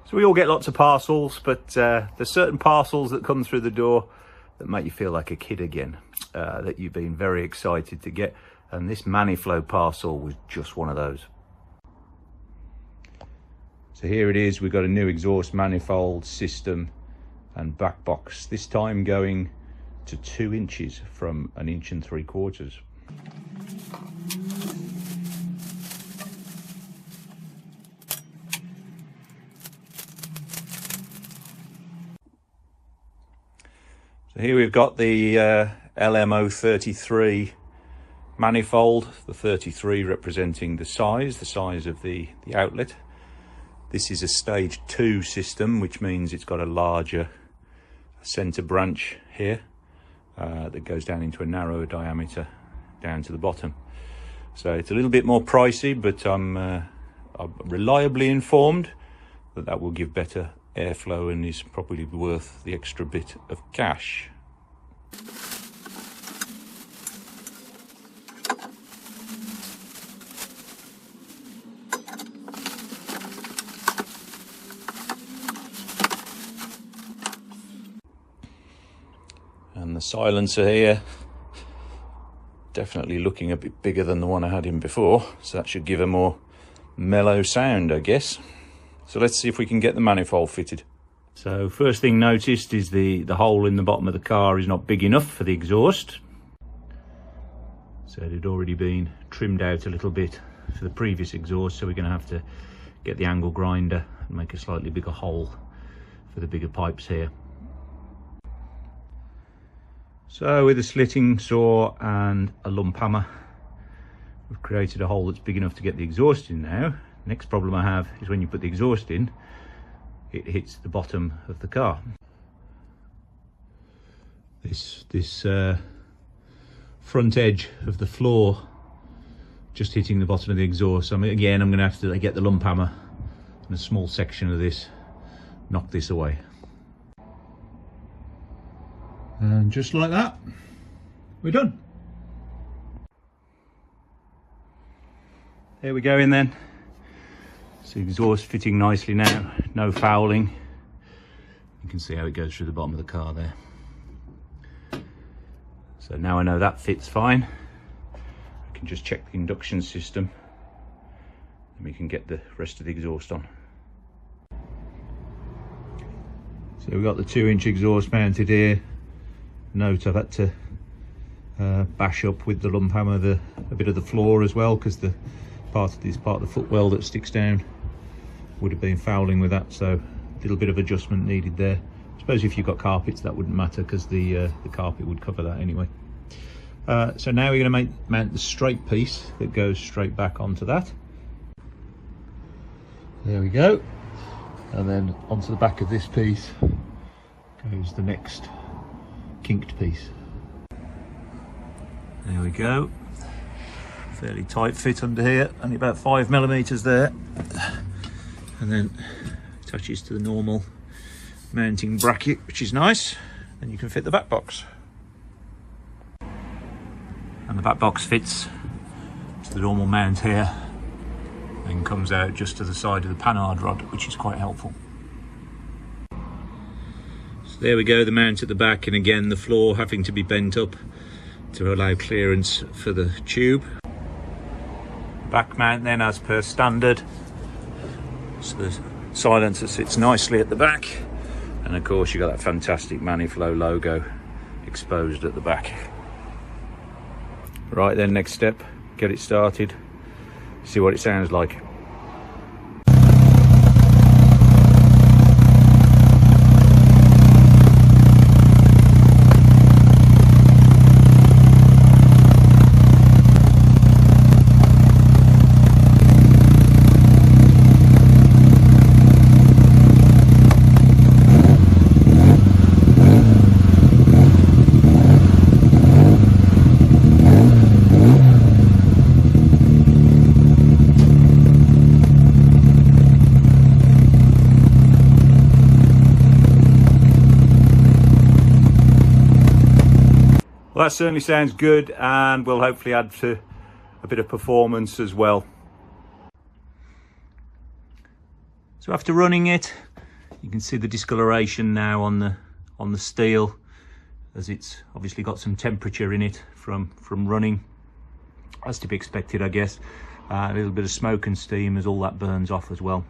So we all get lots of parcels, but there's certain parcels that come through the door that make you feel like a kid again, that you've been very excited to get. And this Maniflow parcel was just one of those. So here it is, we've got a new exhaust manifold system and back box, this time going to 2 inches from 1 3/4 inches. So here we've got the LMO 33 manifold, the 33 representing the size of the outlet. This is a stage 2 system, which means it's got a larger center branch here that goes down into a narrower diameter down to the bottom. So it's a little bit more pricey, but I'm reliably informed that that will give better airflow and is probably worth the extra bit of cash. And the silencer here, definitely looking a bit bigger than the one I had in before, so that should give a more mellow sound, I guess. So let's see if we can get the manifold fitted. So first thing noticed is the hole in the bottom of the car is not big enough for the exhaust. So it had already been trimmed out a little bit for the previous exhaust, so we're going to have to get the angle grinder and make a slightly bigger hole for the bigger pipes here. So with a slitting saw and a lump hammer, we've created a hole that's big enough to get the exhaust in now. Next problem I have is when you put the exhaust in, it hits the bottom of the car. This front edge of the floor just hitting the bottom of the exhaust. So again, I'm going to have to get the lump hammer and a small section of this, knock this away. And just like that, we're done. There we go in then. So exhaust fitting nicely now, no fouling. You can see how it goes through the bottom of the car there. So now I know that fits fine. I can just check the induction system and we can get the rest of the exhaust on. So we've got the 2-inch exhaust mounted here. Note I've had to bash up with the lump hammer a bit of the floor as well, because the part of the footwell that sticks down would have been fouling with that, so a little bit of adjustment needed there. I suppose if you've got carpets that wouldn't matter, because the carpet would cover that anyway. So now we're going to mount the straight piece that goes straight back onto that. There we go. And then onto the back of this piece goes the next kinked piece. There we go. Fairly tight fit under here, only about 5mm there. And then attaches to the normal mounting bracket, which is nice. Then you can fit the back box. And the back box fits to the normal mount here and comes out just to the side of the panhard rod, which is quite helpful. So there we go, the mount at the back, and again the floor having to be bent up to allow clearance for the tube. Back mount then as per standard. So the silencer sits nicely at the back, and of course you've got that fantastic Maniflow logo exposed at the back. Right then, next step, get it started, see what it sounds like. Well, that certainly sounds good, and will hopefully add to a bit of performance as well. So after running it, you can see the discoloration now on the steel, as it's obviously got some temperature in it from running, as to be expected, I guess. A little bit of smoke and steam as all that burns off as well.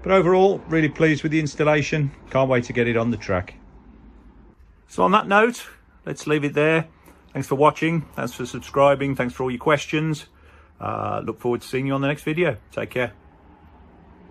But overall, really pleased with the installation. Can't wait to get it on the track. So on that note, let's leave it there. Thanks for watching. Thanks for subscribing. Thanks for all your questions. Look forward to seeing you on the next video. Take care.